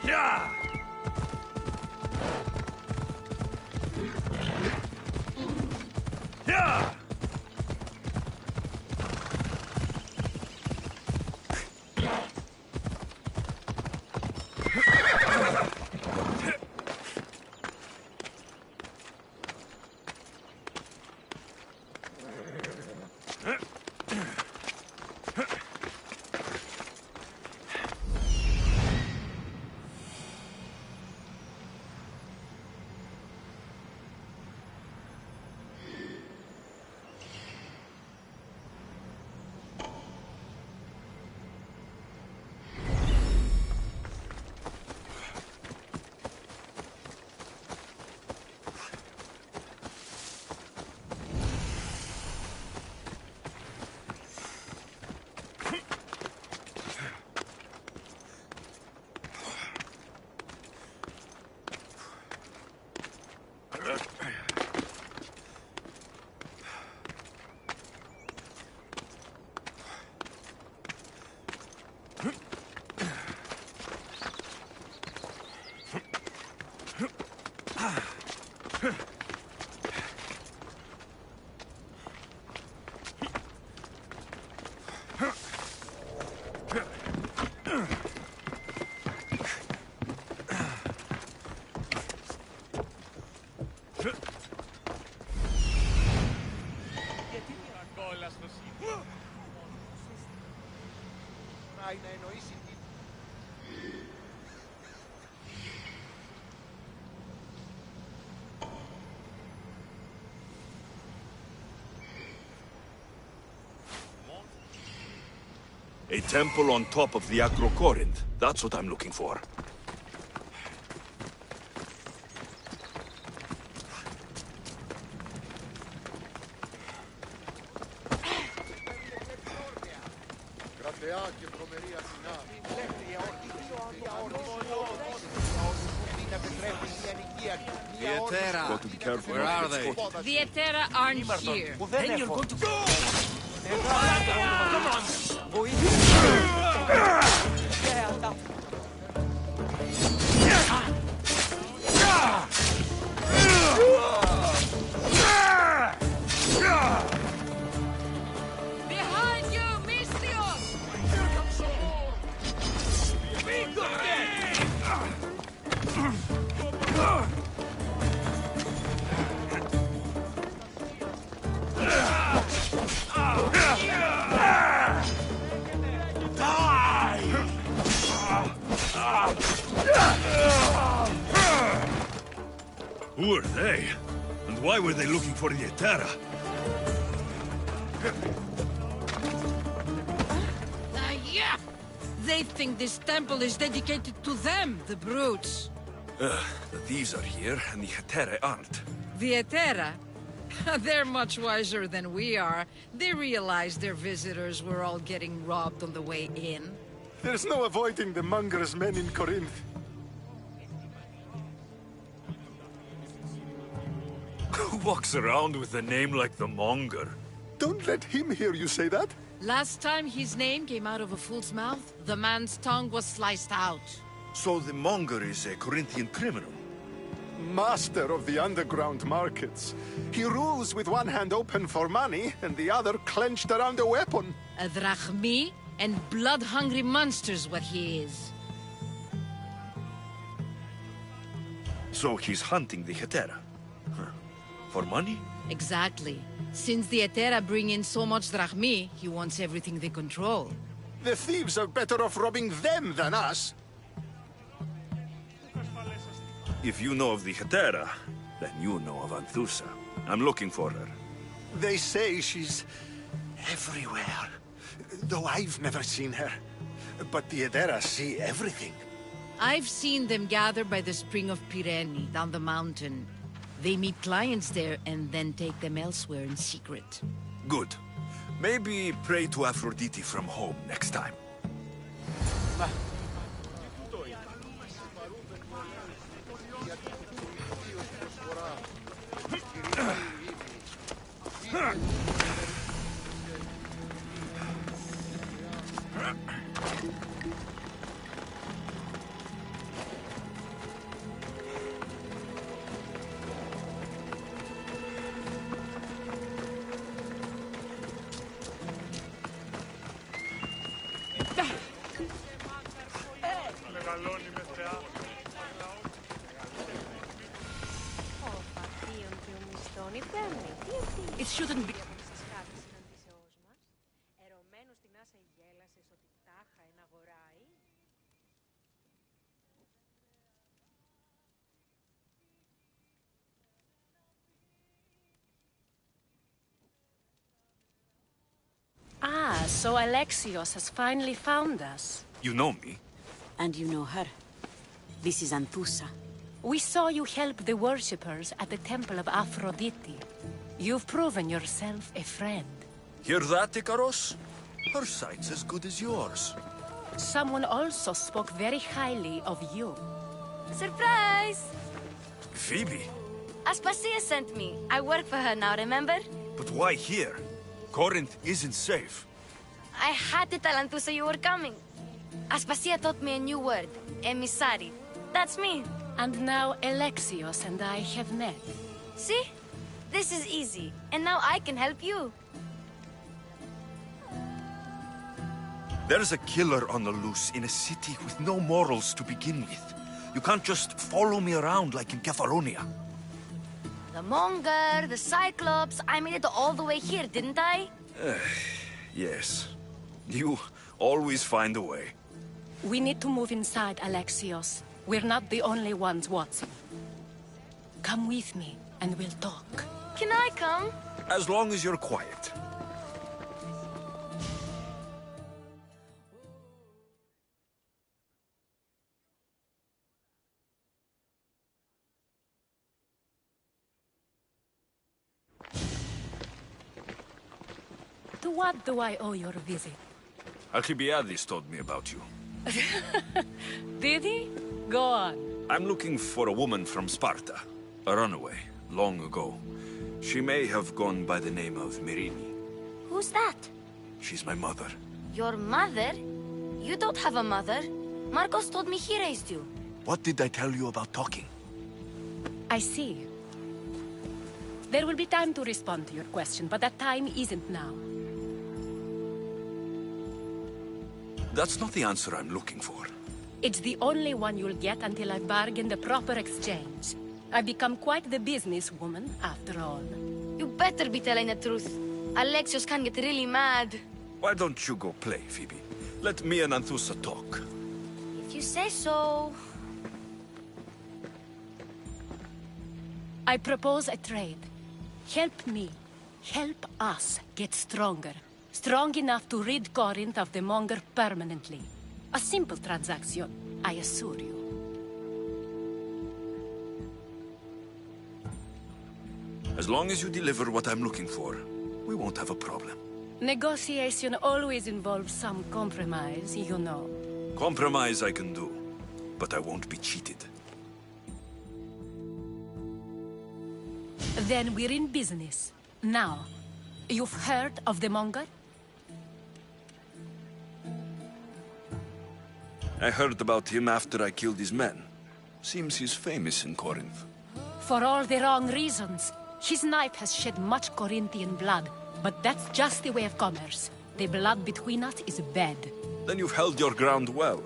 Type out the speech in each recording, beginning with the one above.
Yeah! Yeah! A temple on top of the Acrocorinth. That's what I'm looking for. Got to be careful. Where are they? The Etera aren't here. Then you're going to go! Come on! Behind you, Mystios! Here comes some more! Be good then! Who are they? And why were they looking for the Etera? Yeah! They think this temple is dedicated to them, the brutes. The thieves are here, and the Etera aren't. The Etera? They're much wiser than we are. They realized their visitors were all getting robbed on the way in. There's no avoiding the monger's men in Corinth. Who walks around with a name like the Monger? Don't let him hear you say that. Last time his name came out of a fool's mouth, the man's tongue was sliced out. So the Monger is a Corinthian criminal? Master of the underground markets. He rules with one hand open for money and the other clenched around a weapon. A drachmi and blood-hungry monster's what he is. So he's hunting the Etera? Huh. For money? Exactly. Since the Etera bring in so much drachmi, he wants everything they control. The thieves are better off robbing them than us. If you know of the Etera, then you know of Anthusa. I'm looking for her. They say she's everywhere. Though I've never seen her. But the Edera see everything. I've seen them gather by the spring of Pirene, down the mountain. They meet clients there and then take them elsewhere in secret. Good. Maybe pray to Aphrodite from home next time. It shouldn't be. Ah, so Alexios has finally found us. You know me? And you know her. This is Anthusa. We saw you help the worshippers at the Temple of Aphrodite. You've proven yourself a friend. Hear that, Ikaros? Her sight's as good as yours. Someone also spoke very highly of you. Surprise! Phoebe? Aspasia sent me. I work for her now, remember? But why here? Corinth isn't safe. I had to tell Anthusa you were coming. Aspasia taught me a new word. Emissary. That's me. And now Alexios and I have met. See? This is easy. And now I can help you. There's a killer on the loose in a city with no morals to begin with. You can't just follow me around like in Kefalonia. The Monger, the Cyclops. I made it all the way here, didn't I? Yes. You always find a way. We need to move inside, Alexios. We're not the only ones watching. Come with me, and we'll talk. Can I come? As long as you're quiet. To what do I owe your visit? Alcibiades told me about you. Did he? Go on. I'm looking for a woman from Sparta. A runaway, long ago. She may have gone by the name of Myrrhine. Who's that? She's my mother. Your mother? You don't have a mother. Marcos told me he raised you. What did I tell you about talking? I see. There will be time to respond to your question, but that time isn't now. That's not the answer I'm looking for. It's the only one you'll get until I've bargained a proper exchange. I've become quite the businesswoman, after all. You better be telling the truth. Alexios can get really mad. Why don't you go play, Phoebe? Let me and Anthusa talk. If you say so. I propose a trade. Help me. Help us get stronger. Strong enough to rid Corinth of the Monger permanently. A simple transaction, I assure you. As long as you deliver what I'm looking for, we won't have a problem. Negotiation always involves some compromise, you know. Compromise I can do, but I won't be cheated. Then we're in business. Now, you've heard of the Monger? I heard about him after I killed his men. Seems he's famous in Corinth. For all the wrong reasons. His knife has shed much Corinthian blood, but that's just the way of commerce. The blood between us is bad. Then you've held your ground well.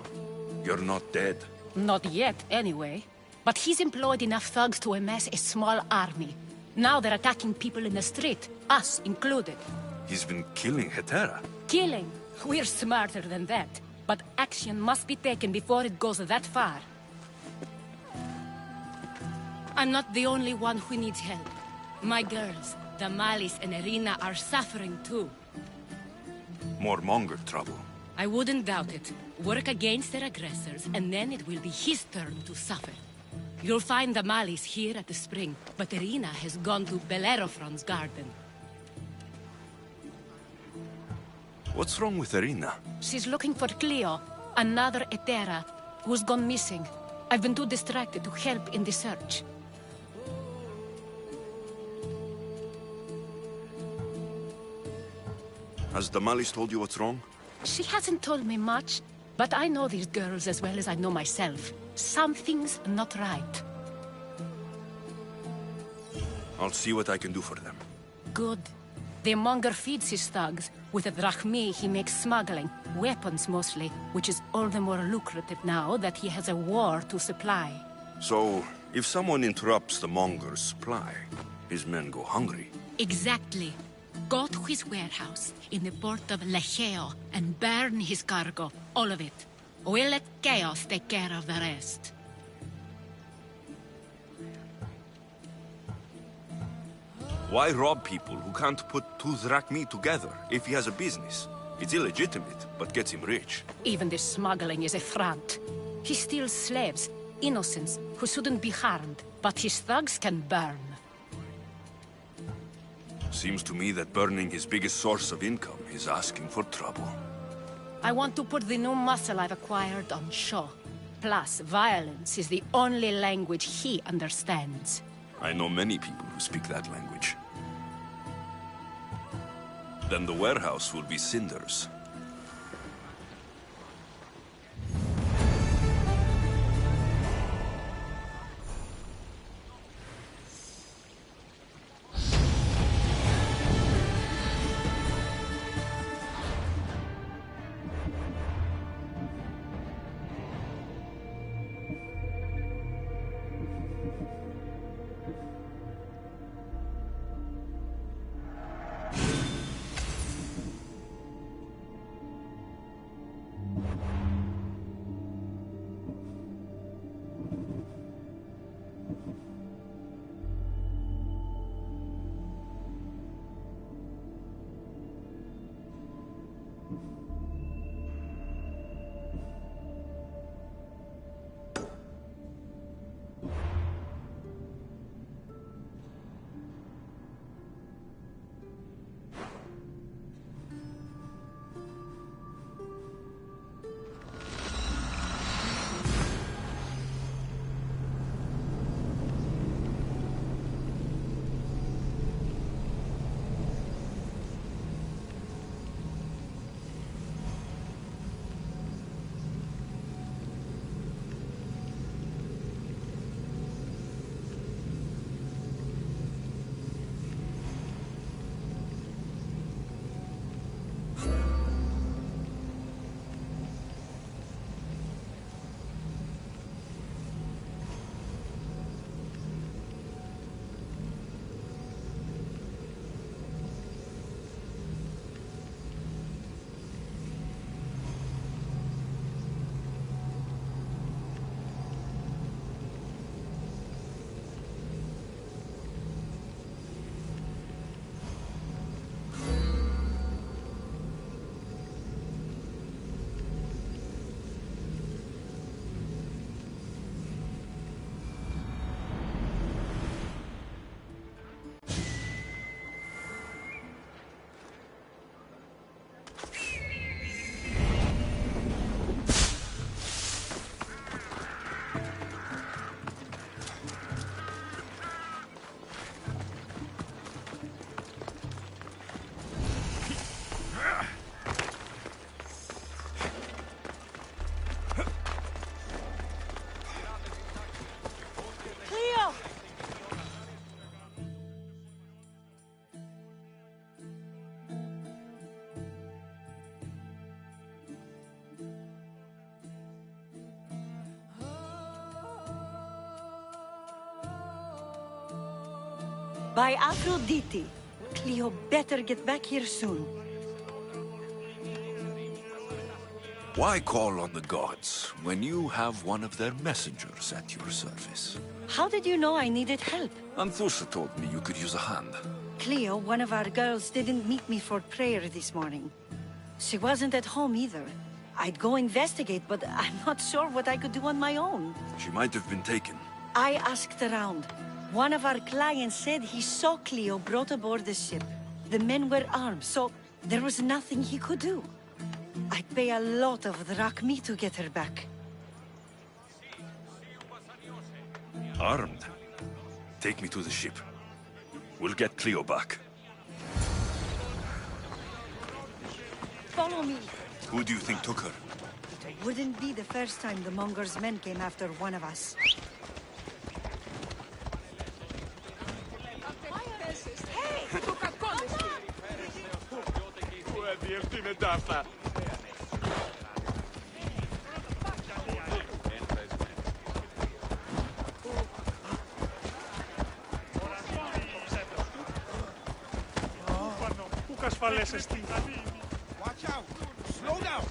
You're not dead. Not yet, anyway. But he's employed enough thugs to amass a small army. Now they're attacking people in the street, us included. He's been killing Hetera. Killing? We're smarter than that. But action must be taken before it goes that far. I'm not the only one who needs help. My girls, Damalis and Irina, are suffering too. More Monger trouble. I wouldn't doubt it. Work against their aggressors, and then it will be his turn to suffer. You'll find Damalis here at the spring, but Irina has gone to Bellerophon's garden. What's wrong with Irina? She's looking for Cleo, another Hetera, who's gone missing. I've been too distracted to help in the search. Has Damalis told you what's wrong? She hasn't told me much, but I know these girls as well as I know myself. Something's not right. I'll see what I can do for them. Good. The Monger feeds his thugs. With the drachmi, he makes smuggling, weapons mostly, which is all the more lucrative now that he has a war to supply. So, if someone interrupts the monger's supply, his men go hungry. Exactly. Go to his warehouse in the port of Lecheo and burn his cargo, all of it. We'll let chaos take care of the rest. Why rob people who can't put two drachmi together if he has a business? It's illegitimate, but gets him rich. Even this smuggling is a front. He steals slaves, innocents, who shouldn't be harmed, but his thugs can burn. Seems to me that burning his biggest source of income is asking for trouble. I want to put the new muscle I've acquired on show. Plus, violence is the only language he understands. I know many people who speak that language. Then the warehouse will be cinders. By Aphrodite, Cleo better get back here soon. Why call on the gods when you have one of their messengers at your service? How did you know I needed help? Anthusa told me you could use a hand. Cleo, one of our girls, didn't meet me for prayer this morning. She wasn't at home either. I'd go investigate, but I'm not sure what I could do on my own. She might have been taken. I asked around. One of our clients said he saw Cleo brought aboard the ship. The men were armed, so there was nothing he could do. I'd pay a lot of drachmi to get her back. Armed? Take me to the ship. We'll get Cleo back. Follow me. Who do you think took her? It wouldn't be the first time the Monger's men came after one of us. αυτά. Πού ασφαλές εστί. Watch out! Slow down!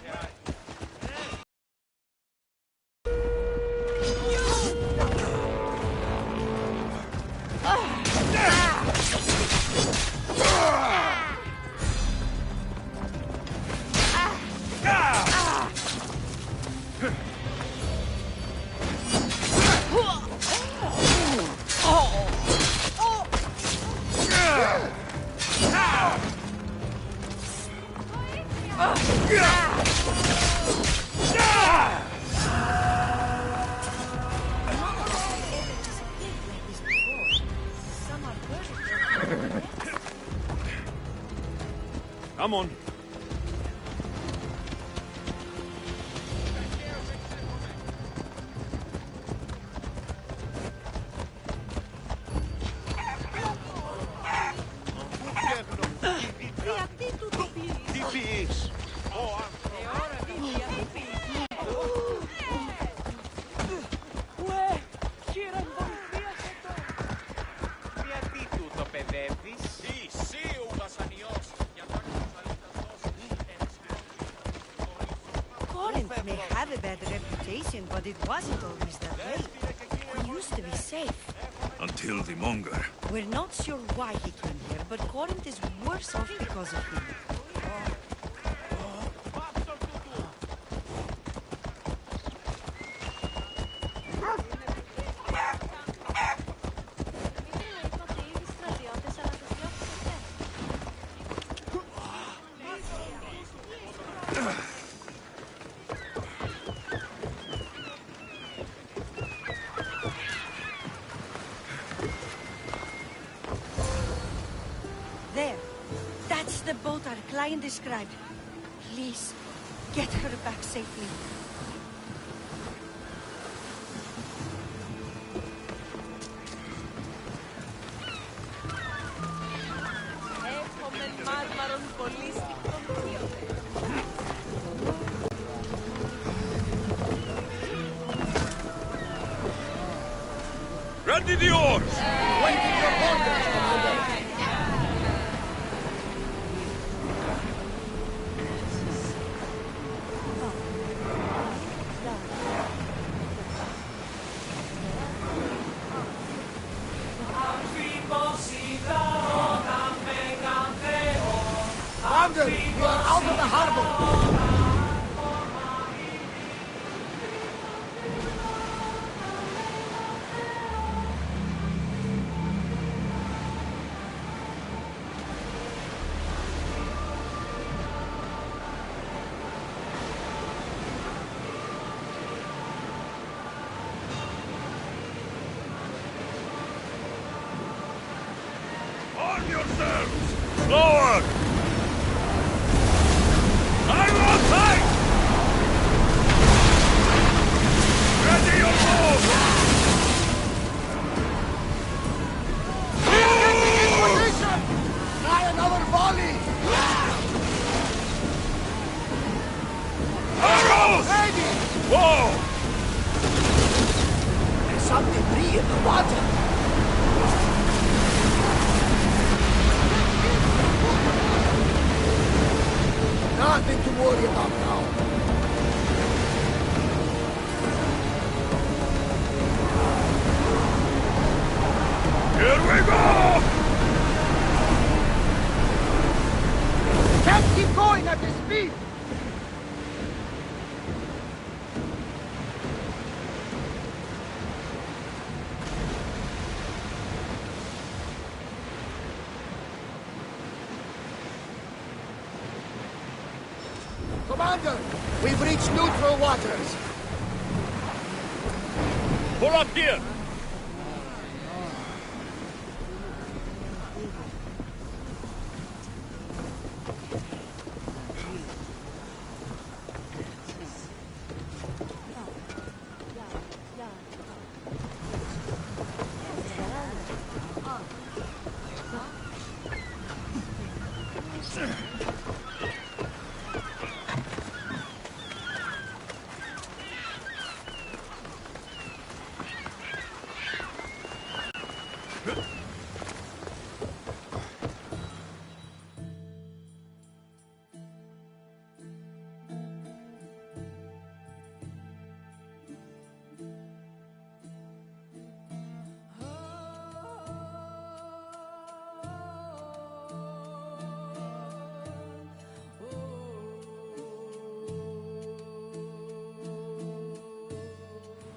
Come on. Τι πεις? Γιατί τούτο παιδεύεις? Εσύ ο βασανιός. Corinth may have a bad reputation, but it wasn't always that way. We used to be safe. Until the monger. We're not sure why he came here, but Corinth is worse off because of him. There. That's the boat our client described. Please, get her back safely. Έχουμε μάρμαρον πολύ στικτον θείοτε. Ready the oars! Waiting your orders, Commander! Commander, you are out of the harbor! Arm yourselves! Slower! I will fight! Ready your bows! Position! Try another volley! Arrows! Ready! Whoa! There's some debris in the water! Nothing to worry about now. Here we go! Can't keep going at this speed! Commander, we've reached neutral waters. Pull up here!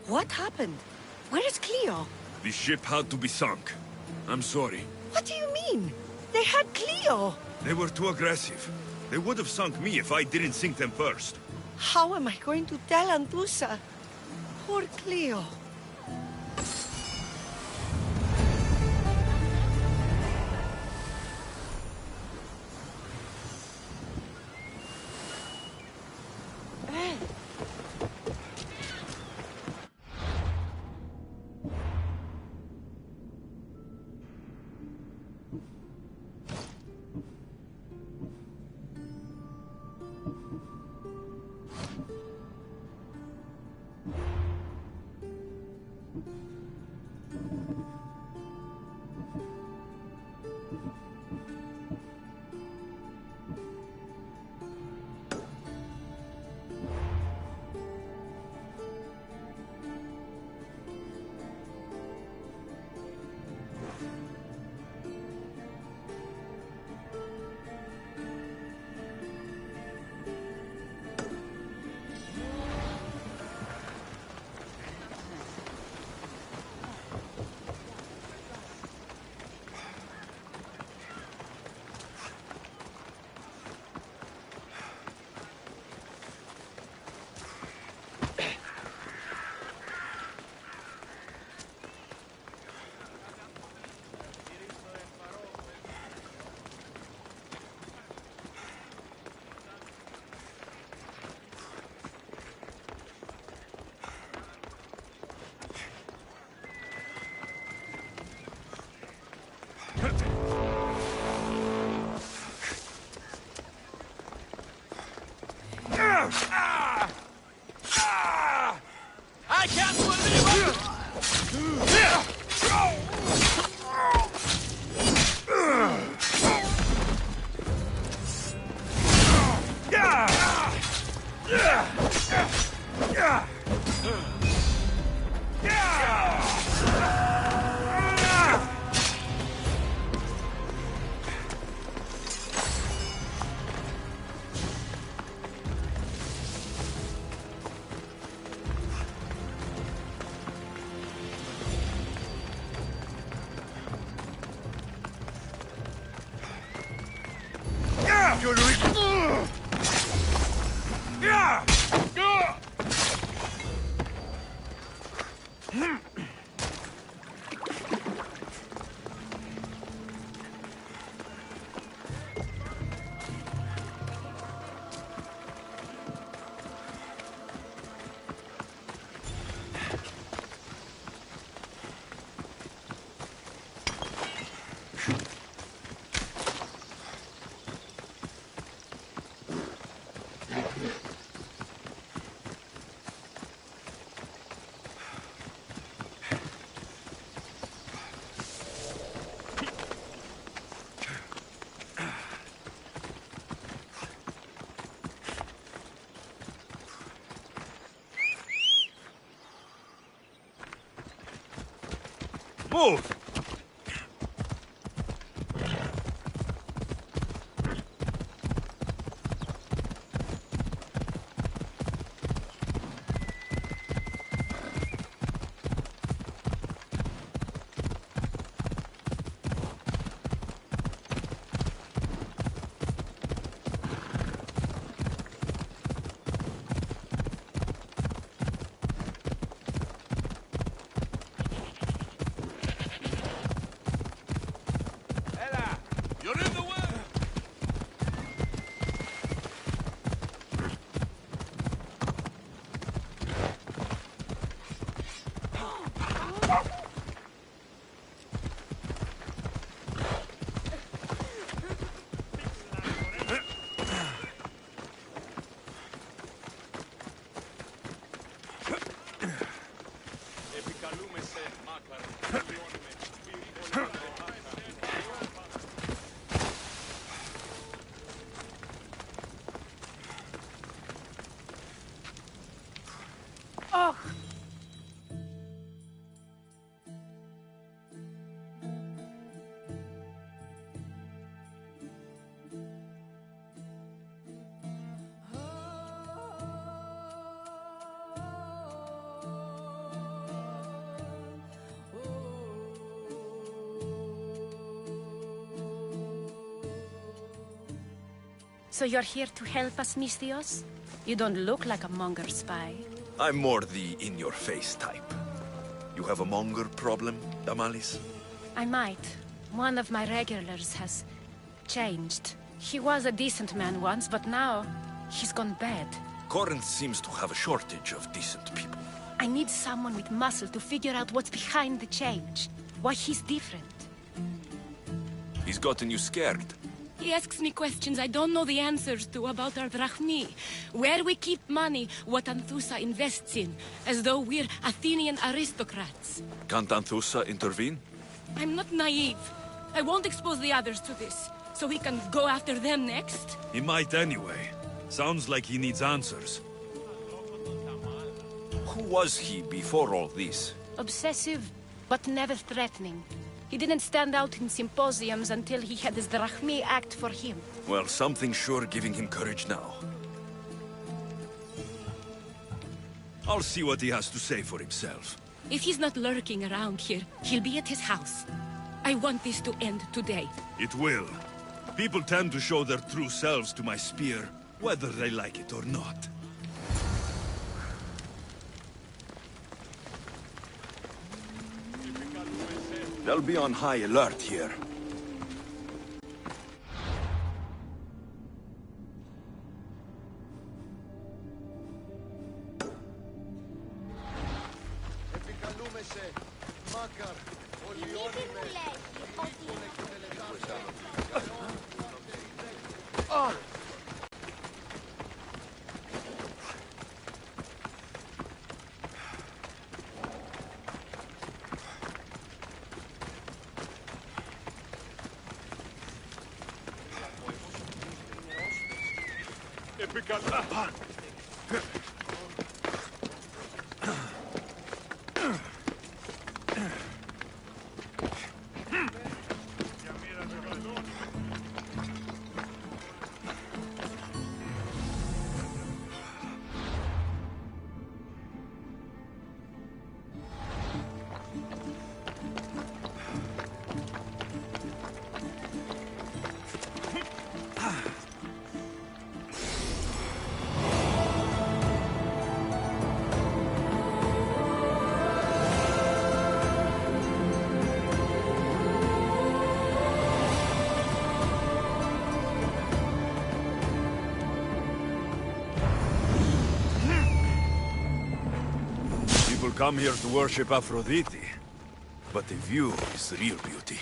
What happened? Where is Cleo? The ship had to be sunk. I'm sorry. What do you mean? They had Cleo! They were too aggressive. They would have sunk me if I didn't sink them first. How am I going to tell Antusa? Poor Cleo. I can't believe it! Move! You're in the way! Επικαλούμε σε μάκαρο, βιώνουμε, σπυρίγωνα. So you're here to help us, Misthios? You don't look like a Monger spy. I'm more the in-your-face type. You have a monger problem, Damalis? I might. One of my regulars has changed. He was a decent man once, but now he's gone bad. Corinth seems to have a shortage of decent people. I need someone with muscle to figure out what's behind the change. Why he's different. He's gotten you scared. He asks me questions I don't know the answers to about our drachmi. Where we keep money, what Anthusa invests in. As though we're Athenian aristocrats. Can't Anthusa intervene? I'm not naive. I won't expose the others to this. So we can go after them next? He might anyway. Sounds like he needs answers. Who was he before all this? Obsessive, but never threatening. He didn't stand out in symposiums until he had his drachmi act for him. Well, something's sure giving him courage now. I'll see what he has to say for himself. If he's not lurking around here, he'll be at his house. I want this to end today. It will. People tend to show their true selves to my spear, whether they like it or not. They'll be on high alert here. Come here to worship Aphrodite, but the view is real beauty.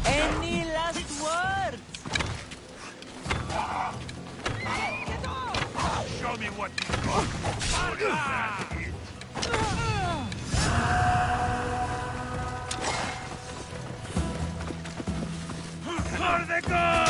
Any last words? Show me what you've got. For the gods!